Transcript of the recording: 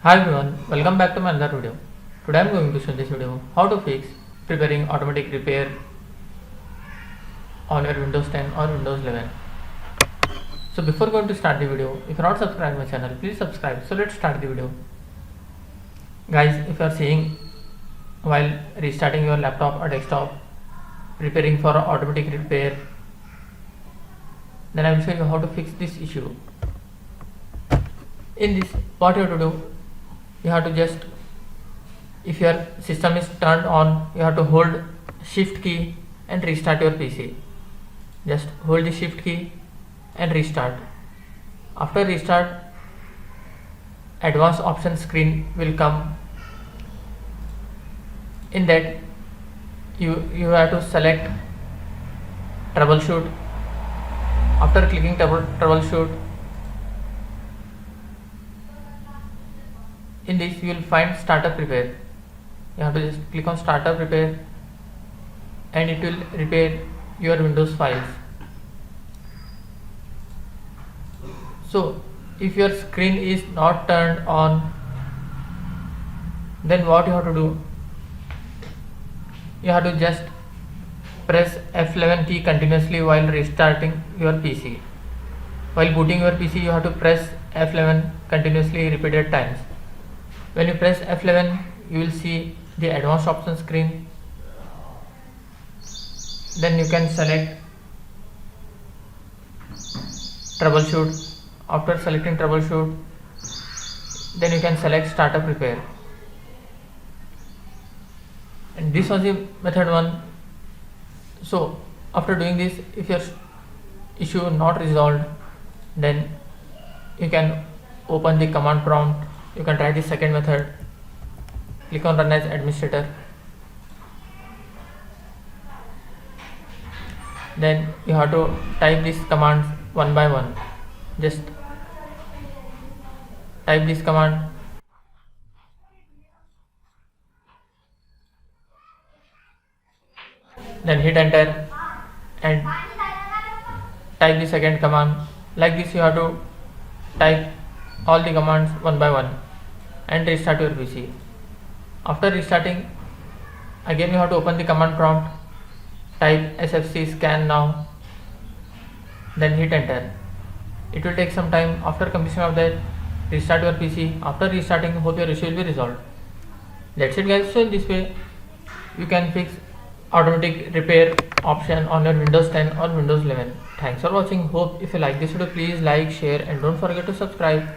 Hi everyone, welcome back to my another video. Today I am going to show this video how to fix preparing automatic repair on your Windows 10 or Windows 11. So before going to start the video, if you are not subscribed to my channel, please subscribe. So let's start the video. Guys, if you are seeing while restarting your laptop or desktop preparing for automatic repair, then I will show you how to fix this issue. In this, what you have to do, you have to just, if your system is turned on, you have to hold shift key and restart your PC. Just hold the shift key and restart. After restart, advanced options screen will come. In that, you have to select troubleshoot. After clicking troubleshoot, in this you will find startup repair. You have to just click on startup repair and it will repair your Windows files. So if your screen is not turned on, then what you have to do, you have to just press F11 key continuously while restarting your PC. While booting your PC, you have to press F11 continuously repeated times. When you press F11, you will see the advanced options screen. Then you can select troubleshoot. After selecting troubleshoot, then you can select startup repair. And this was the method 1. So after doing this, if your issue not resolved, then you can open the command prompt. You can try the second method. Click on run as administrator. Then you have to type these commands one by one. Just type this command. Then hit enter and type the second command. Like this you have to type all the commands one by one and restart your PC. After restarting, again you have to open the command prompt, type sfc scan now, then hit enter. It will take some time. After completion of that, restart your PC. After restarting, hope your issue will be resolved. That's it guys. So in this way you can fix automatic repair option on your Windows 10 or Windows 11. Thanks for watching. Hope if you like this video, please like, share and don't forget to subscribe.